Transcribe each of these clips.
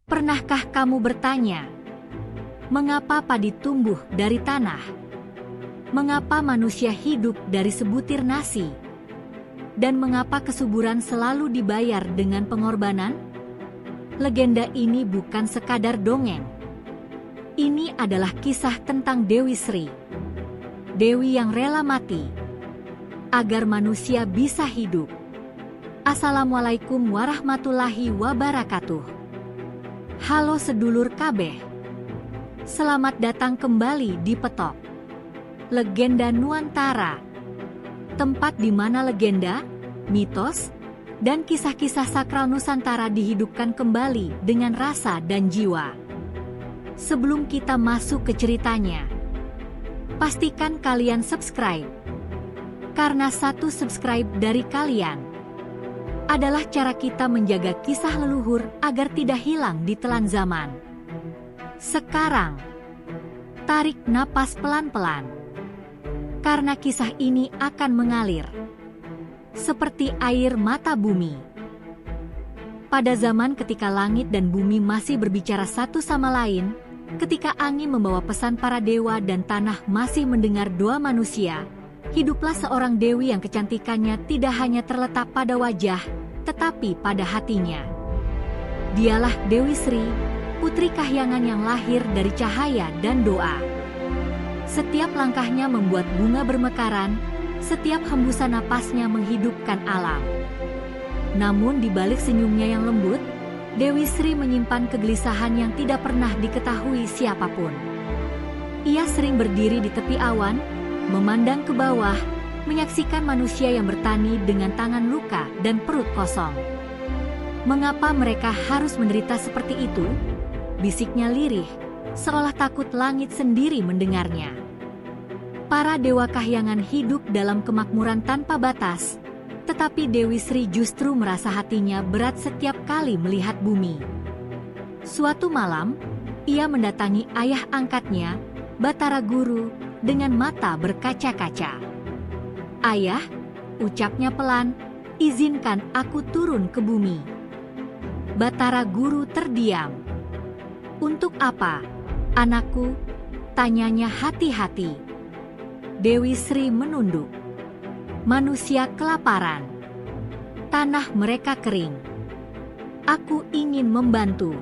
Pernahkah kamu bertanya, mengapa padi tumbuh dari tanah? Mengapa manusia hidup dari sebutir nasi? Dan mengapa kesuburan selalu dibayar dengan pengorbanan? Legenda ini bukan sekadar dongeng. Ini adalah kisah tentang Dewi Sri. Dewi yang rela mati agar manusia bisa hidup. Assalamualaikum warahmatullahi wabarakatuh. Halo sedulur kabeh. Selamat datang kembali di Petok Legenda Nuantara. Tempat di mana legenda, mitos, dan kisah-kisah sakral Nusantara dihidupkan kembali dengan rasa dan jiwa. Sebelum kita masuk ke ceritanya, pastikan kalian subscribe. Karena satu subscribe dari kalian adalah cara kita menjaga kisah leluhur agar tidak hilang di telan zaman. Sekarang, tarik napas pelan-pelan. Karena kisah ini akan mengalir seperti air mata bumi. Pada zaman ketika langit dan bumi masih berbicara satu sama lain, ketika angin membawa pesan para dewa dan tanah masih mendengar doa manusia, hiduplah seorang dewi yang kecantikannya tidak hanya terletak pada wajah, tetapi pada hatinya. Dialah Dewi Sri, putri kahyangan yang lahir dari cahaya dan doa. Setiap langkahnya membuat bunga bermekaran, setiap hembusan napasnya menghidupkan alam. Namun di balik senyumnya yang lembut, Dewi Sri menyimpan kegelisahan yang tidak pernah diketahui siapapun. Ia sering berdiri di tepi awan, memandang ke bawah, menyaksikan manusia yang bertani dengan tangan luka dan perut kosong. Mengapa mereka harus menderita seperti itu? Bisiknya lirih, seolah takut langit sendiri mendengarnya. Para dewa kahyangan hidup dalam kemakmuran tanpa batas, tetapi Dewi Sri justru merasa hatinya berat setiap kali melihat bumi. Suatu malam, ia mendatangi ayah angkatnya, Batara Guru, dengan mata berkaca-kaca. "Ayah," ucapnya pelan, "izinkan aku turun ke bumi." Batara Guru terdiam. "Untuk apa, anakku?" tanyanya hati-hati. Dewi Sri menunduk. "Manusia kelaparan. Tanah mereka kering. Aku ingin membantu."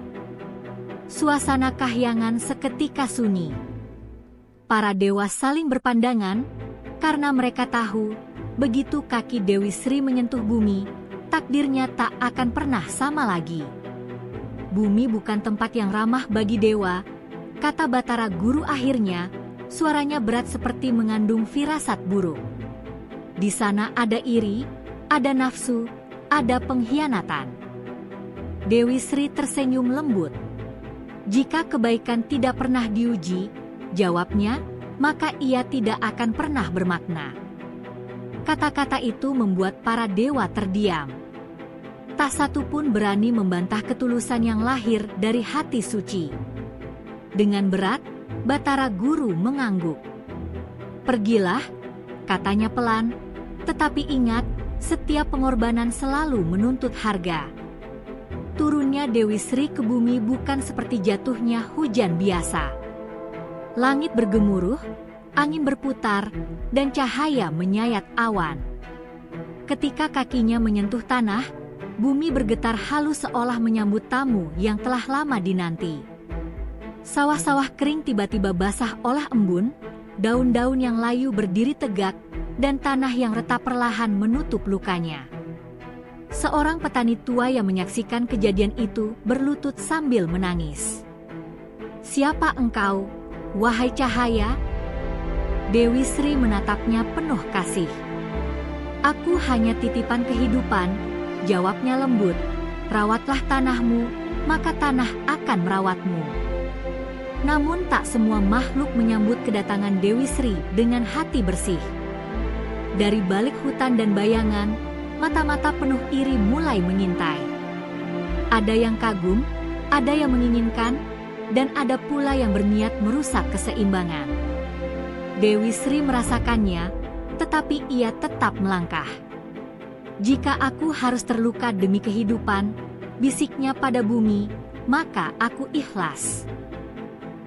Suasana kahyangan seketika sunyi. Para dewa saling berpandangan, karena mereka tahu, begitu kaki Dewi Sri menyentuh bumi, takdirnya tak akan pernah sama lagi. "Bumi bukan tempat yang ramah bagi dewa," kata Batara Guru akhirnya, suaranya berat seperti mengandung firasat buruk. "Di sana ada iri, ada nafsu, ada pengkhianatan." Dewi Sri tersenyum lembut. "Jika kebaikan tidak pernah diuji," jawabnya, "maka ia tidak akan pernah bermakna." Kata-kata itu membuat para dewa terdiam. Tak satu pun berani membantah ketulusan yang lahir dari hati suci. Dengan berat, Batara Guru mengangguk. "Pergilah," katanya pelan, "tetapi ingat, setiap pengorbanan selalu menuntut harga." Turunnya Dewi Sri ke bumi bukan seperti jatuhnya hujan biasa. Langit bergemuruh, angin berputar, dan cahaya menyayat awan. Ketika kakinya menyentuh tanah, bumi bergetar halus seolah menyambut tamu yang telah lama dinanti. Sawah-sawah kering tiba-tiba basah oleh embun, daun-daun yang layu berdiri tegak, dan tanah yang retak perlahan menutup lukanya. Seorang petani tua yang menyaksikan kejadian itu berlutut sambil menangis. "Siapa engkau, wahai cahaya?" Dewi Sri menatapnya penuh kasih. "Aku hanya titipan kehidupan," jawabnya lembut. "Rawatlah tanahmu, maka tanah akan merawatmu." Namun tak semua makhluk menyambut kedatangan Dewi Sri dengan hati bersih. Dari balik hutan dan bayangan, mata-mata penuh iri mulai mengintai. Ada yang kagum, ada yang menginginkan, dan ada pula yang berniat merusak keseimbangan. Dewi Sri merasakannya, tetapi ia tetap melangkah. "Jika aku harus terluka demi kehidupan," bisiknya pada bumi, maka aku ikhlas."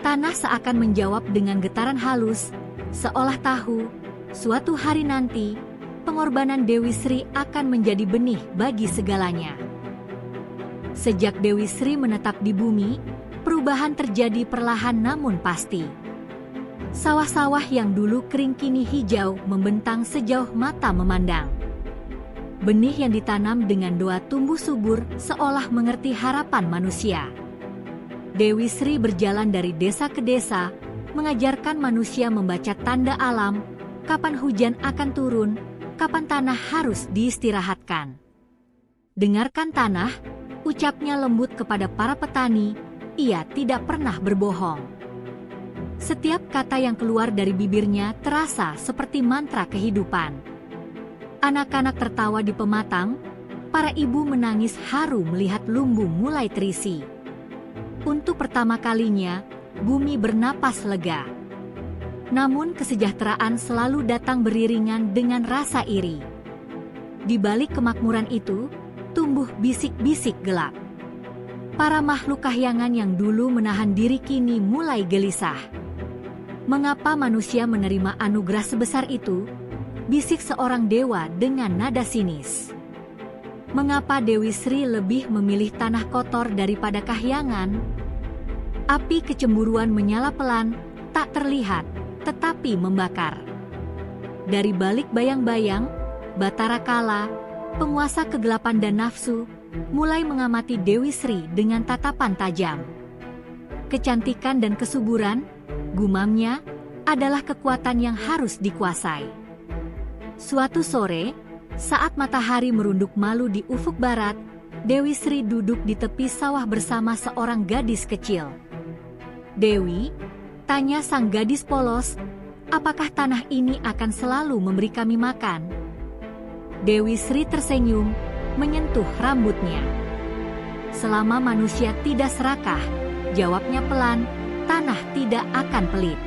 Tanah seakan menjawab dengan getaran halus, seolah tahu, suatu hari nanti, pengorbanan Dewi Sri akan menjadi benih bagi segalanya. Sejak Dewi Sri menetap di bumi, perubahan terjadi perlahan namun pasti. Sawah-sawah yang dulu kering kini hijau membentang sejauh mata memandang. Benih yang ditanam dengan doa tumbuh subur seolah mengerti harapan manusia. Dewi Sri berjalan dari desa ke desa, mengajarkan manusia membaca tanda alam, kapan hujan akan turun, kapan tanah harus diistirahatkan. Dengarkan tanah, ucapnya lembut kepada para petani, ia tidak pernah berbohong. Setiap kata yang keluar dari bibirnya terasa seperti mantra kehidupan. Anak-anak tertawa di pematang, para ibu menangis haru melihat lumbung mulai terisi. Untuk pertama kalinya, bumi bernapas lega. Namun kesejahteraan selalu datang beriringan dengan rasa iri. Di balik kemakmuran itu, tumbuh bisik-bisik gelap. Para makhluk kahyangan yang dulu menahan diri kini mulai gelisah. Mengapa manusia menerima anugerah sebesar itu? Bisik seorang dewa dengan nada sinis. Mengapa Dewi Sri lebih memilih tanah kotor daripada kahyangan? Api kecemburuan menyala pelan, tak terlihat, tetapi membakar. Dari balik bayang-bayang, Batara Kala, penguasa kegelapan dan nafsu, mulai mengamati Dewi Sri dengan tatapan tajam. Kecantikan dan kesuburan, gumamnya, adalah kekuatan yang harus dikuasai. Suatu sore, saat matahari merunduk malu di ufuk barat, Dewi Sri duduk di tepi sawah bersama seorang gadis kecil. "Dewi," tanya sang gadis polos, "apakah tanah ini akan selalu memberi kami makan?" Dewi Sri tersenyum, menyentuh rambutnya. "Selama manusia tidak serakah," jawabnya pelan, "tanah tidak akan pelit."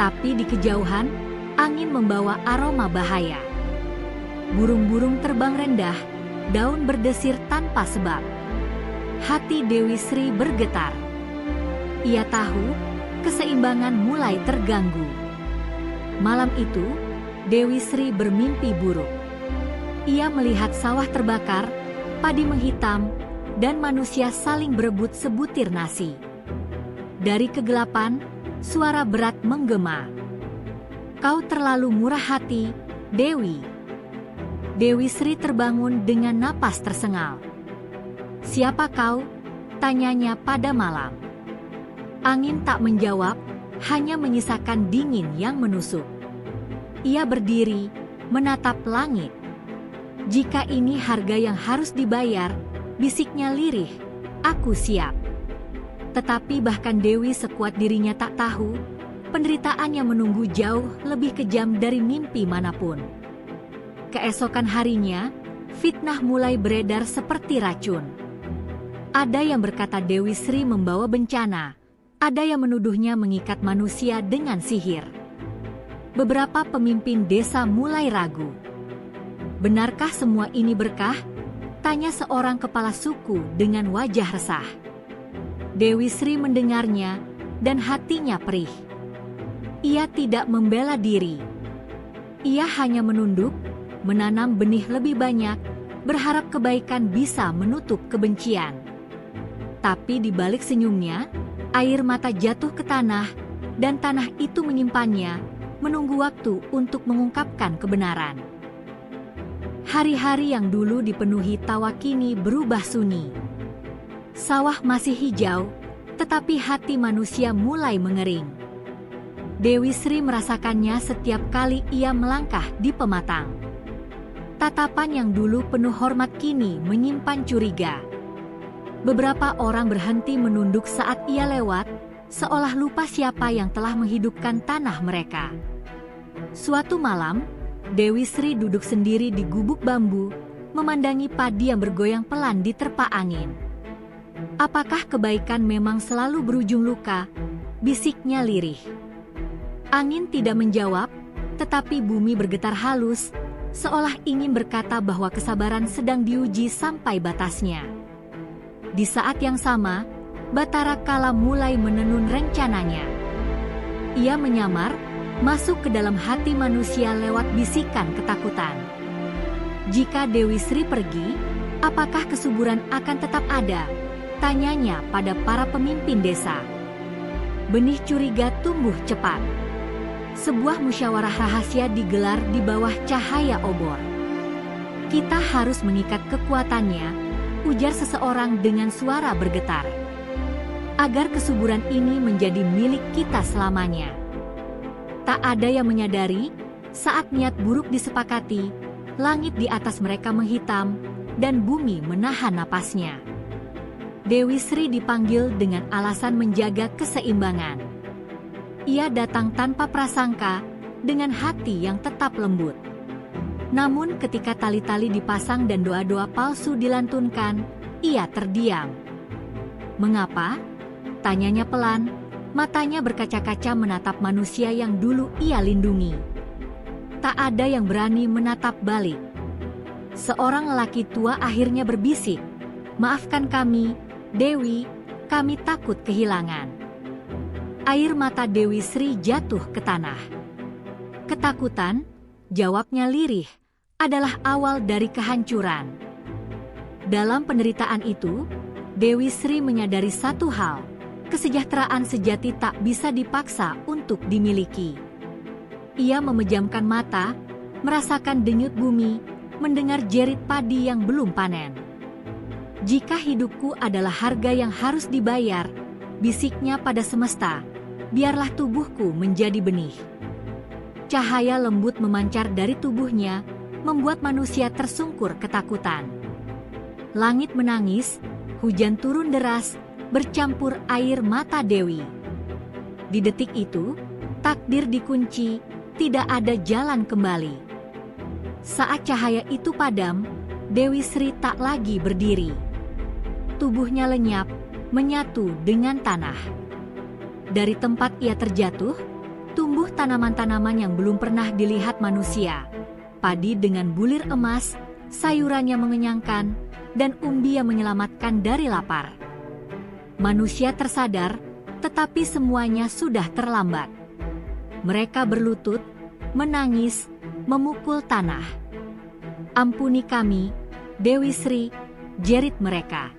Tapi di kejauhan, angin membawa aroma bahaya. Burung-burung terbang rendah, daun berdesir tanpa sebab. Hati Dewi Sri bergetar. Ia tahu, keseimbangan mulai terganggu. Malam itu, Dewi Sri bermimpi buruk. Ia melihat sawah terbakar, padi menghitam, dan manusia saling berebut sebutir nasi. Dari kegelapan, suara berat menggema. "Kau terlalu murah hati, Dewi." Dewi Sri terbangun dengan napas tersengal. "Siapa kau?" tanyanya pada malam. Angin tak menjawab, hanya menyisakan dingin yang menusuk. Ia berdiri, menatap langit. "Jika ini harga yang harus dibayar," bisiknya lirih, "aku siap." Tetapi bahkan Dewi sekuat dirinya tak tahu, penderitaan yang menunggu jauh lebih kejam dari mimpi manapun. Keesokan harinya, fitnah mulai beredar seperti racun. Ada yang berkata Dewi Sri membawa bencana, ada yang menuduhnya mengikat manusia dengan sihir. Beberapa pemimpin desa mulai ragu. "Benarkah semua ini berkah?" tanya seorang kepala suku dengan wajah resah. Dewi Sri mendengarnya, dan hatinya perih. Ia tidak membela diri. Ia hanya menunduk, menanam benih lebih banyak, berharap kebaikan bisa menutup kebencian. Tapi di balik senyumnya, air mata jatuh ke tanah, dan tanah itu menyimpannya, menunggu waktu untuk mengungkapkan kebenaran. Hari-hari yang dulu dipenuhi tawa kini berubah sunyi. Sawah masih hijau, tetapi hati manusia mulai mengering. Dewi Sri merasakannya setiap kali ia melangkah di pematang. Tatapan yang dulu penuh hormat kini menyimpan curiga. Beberapa orang berhenti menunduk saat ia lewat, seolah lupa siapa yang telah menghidupkan tanah mereka. Suatu malam, Dewi Sri duduk sendiri di gubuk bambu, memandangi padi yang bergoyang pelan diterpa angin. "Apakah kebaikan memang selalu berujung luka?" bisiknya lirih. Angin tidak menjawab, tetapi bumi bergetar halus, seolah ingin berkata bahwa kesabaran sedang diuji sampai batasnya. Di saat yang sama, Batara Kala mulai menenun rencananya. Ia menyamar, masuk ke dalam hati manusia lewat bisikan ketakutan. Jika Dewi Sri pergi, apakah kesuburan akan tetap ada? Tanyanya pada para pemimpin desa. Benih curiga tumbuh cepat. Sebuah musyawarah rahasia digelar di bawah cahaya obor. Kita harus mengikat kekuatannya, ujar seseorang dengan suara bergetar. Agar kesuburan ini menjadi milik kita selamanya. Tak ada yang menyadari, saat niat buruk disepakati, langit di atas mereka menghitam, dan bumi menahan napasnya. Dewi Sri dipanggil dengan alasan menjaga keseimbangan. Ia datang tanpa prasangka, dengan hati yang tetap lembut. Namun ketika tali-tali dipasang dan doa-doa palsu dilantunkan, ia terdiam. Mengapa? Tanyanya pelan, matanya berkaca-kaca menatap manusia yang dulu ia lindungi. Tak ada yang berani menatap balik. Seorang lelaki tua akhirnya berbisik, "Maafkan kami, Dewi, kami takut kehilangan." Air mata Dewi Sri jatuh ke tanah. Ketakutan, jawabnya lirih, adalah awal dari kehancuran. Dalam penderitaan itu, Dewi Sri menyadari satu hal, kesejahteraan sejati tak bisa dipaksa untuk dimiliki. Ia memejamkan mata, merasakan denyut bumi, mendengar jerit padi yang belum panen. "Jika hidupku adalah harga yang harus dibayar," bisiknya pada semesta, "biarlah tubuhku menjadi benih." Cahaya lembut memancar dari tubuhnya, membuat manusia tersungkur ketakutan. Langit menangis, hujan turun deras, bercampur air mata Dewi. Di detik itu, takdir dikunci, tidak ada jalan kembali. Saat cahaya itu padam, Dewi Sri tak lagi berdiri. Tubuhnya lenyap, menyatu dengan tanah. Dari tempat ia terjatuh, tumbuh tanaman-tanaman yang belum pernah dilihat manusia. Padi dengan bulir emas, sayurannya mengenyangkan, dan umbi yang menyelamatkan dari lapar. Manusia tersadar, tetapi semuanya sudah terlambat. Mereka berlutut, menangis, memukul tanah. "Ampuni kami, Dewi Sri," jerit mereka.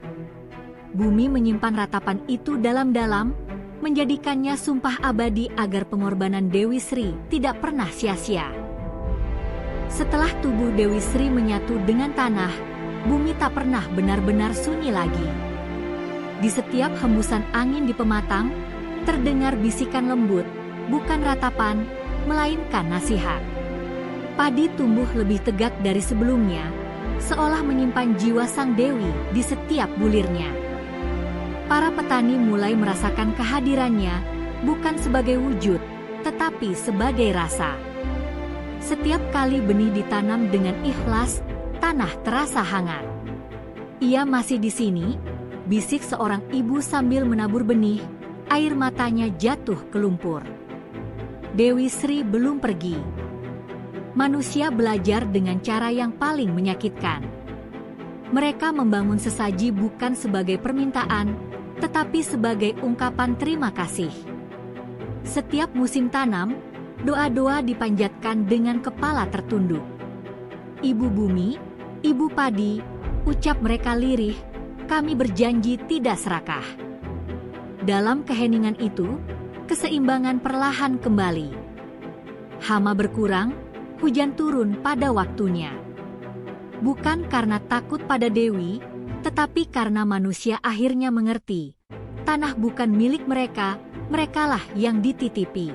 Bumi menyimpan ratapan itu dalam-dalam, menjadikannya sumpah abadi agar pengorbanan Dewi Sri tidak pernah sia-sia. Setelah tubuh Dewi Sri menyatu dengan tanah, bumi tak pernah benar-benar sunyi lagi. Di setiap hembusan angin di pematang, terdengar bisikan lembut, bukan ratapan, melainkan nasihat. Padi tumbuh lebih tegak dari sebelumnya, seolah menyimpan jiwa sang dewi di setiap bulirnya. Para petani mulai merasakan kehadirannya, bukan sebagai wujud, tetapi sebagai rasa. Setiap kali benih ditanam dengan ikhlas, tanah terasa hangat. "Ia masih di sini," bisik seorang ibu sambil menabur benih, air matanya jatuh ke lumpur. Dewi Sri belum pergi. Manusia belajar dengan cara yang paling menyakitkan. Mereka membangun sesaji bukan sebagai permintaan, tetapi sebagai ungkapan terima kasih. Setiap musim tanam, doa-doa dipanjatkan dengan kepala tertunduk. "Ibu bumi, ibu padi," ucap mereka lirih, "kami berjanji tidak serakah." Dalam keheningan itu, keseimbangan perlahan kembali. Hama berkurang, hujan turun pada waktunya. Bukan karena takut pada Dewi, tetapi karena manusia akhirnya mengerti, tanah bukan milik mereka, merekalah yang dititipi.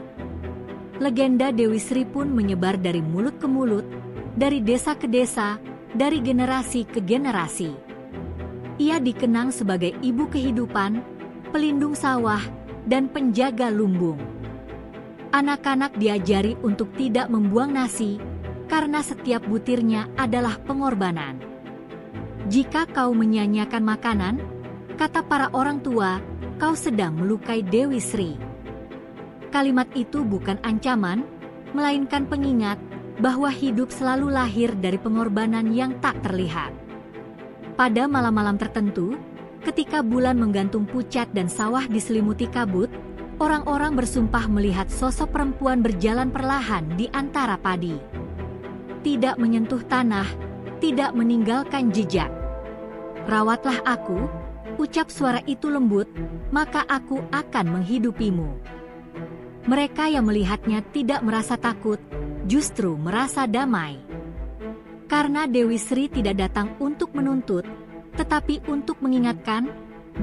Legenda Dewi Sri pun menyebar dari mulut ke mulut, dari desa ke desa, dari generasi ke generasi. Ia dikenang sebagai ibu kehidupan, pelindung sawah, dan penjaga lumbung. Anak-anak diajari untuk tidak membuang nasi, karena setiap butirnya adalah pengorbanan. "Jika kau menyia-nyiakan makanan," kata para orang tua, "kau sedang melukai Dewi Sri." Kalimat itu bukan ancaman, melainkan pengingat bahwa hidup selalu lahir dari pengorbanan yang tak terlihat. Pada malam-malam tertentu, Ketika bulan menggantung pucat dan sawah diselimuti kabut, orang-orang bersumpah melihat sosok perempuan berjalan perlahan di antara padi. Tidak menyentuh tanah, tidak meninggalkan jejak. "Rawatlah aku," ucap suara itu lembut, "maka aku akan menghidupimu." Mereka yang melihatnya tidak merasa takut, justru merasa damai. Karena Dewi Sri tidak datang untuk menuntut, tetapi untuk mengingatkan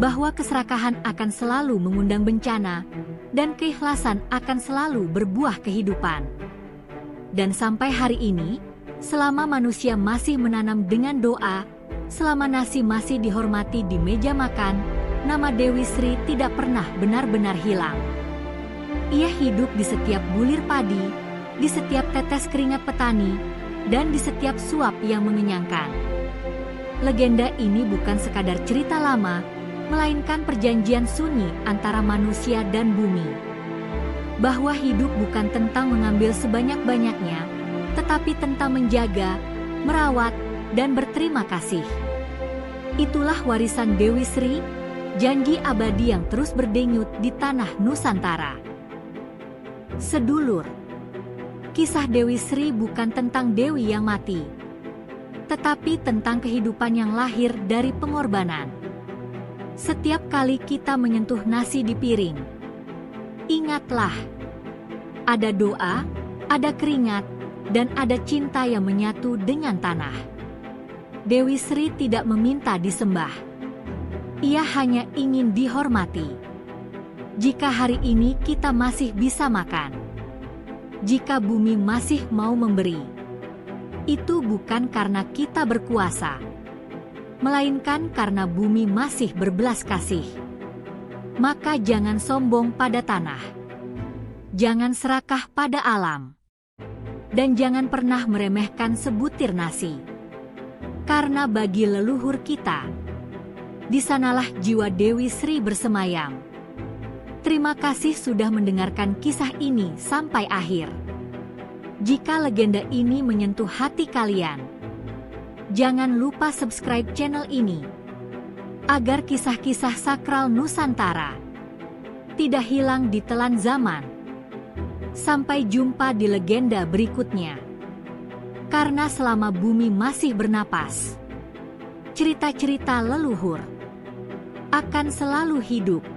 bahwa keserakahan akan selalu mengundang bencana dan keikhlasan akan selalu berbuah kehidupan. Dan sampai hari ini, selama manusia masih menanam dengan doa, selama nasi masih dihormati di meja makan, nama Dewi Sri tidak pernah benar-benar hilang. Ia hidup di setiap bulir padi, di setiap tetes keringat petani, dan di setiap suap yang mengenyangkan. Legenda ini bukan sekadar cerita lama, melainkan perjanjian sunyi antara manusia dan bumi. Bahwa hidup bukan tentang mengambil sebanyak-banyaknya, tetapi tentang menjaga, merawat, dan berterima kasih. Itulah warisan Dewi Sri, janji abadi yang terus berdenyut di tanah Nusantara. Sedulur, kisah Dewi Sri bukan tentang dewi yang mati, tetapi tentang kehidupan yang lahir dari pengorbanan. Setiap kali kita menyentuh nasi di piring, ingatlah, ada doa, ada keringat, dan ada cinta yang menyatu dengan tanah. Dewi Sri tidak meminta disembah. Ia hanya ingin dihormati. Jika hari ini kita masih bisa makan, jika bumi masih mau memberi, itu bukan karena kita berkuasa, melainkan karena bumi masih berbelas kasih. Maka jangan sombong pada tanah, jangan serakah pada alam, dan jangan pernah meremehkan sebutir nasi. Karena bagi leluhur kita, di sanalah jiwa Dewi Sri bersemayam. Terima kasih sudah mendengarkan kisah ini sampai akhir. Jika legenda ini menyentuh hati kalian, jangan lupa subscribe channel ini, agar kisah-kisah sakral Nusantara tidak hilang di telan zaman. Sampai jumpa di legenda berikutnya. Karena selama bumi masih bernapas, cerita-cerita leluhur akan selalu hidup.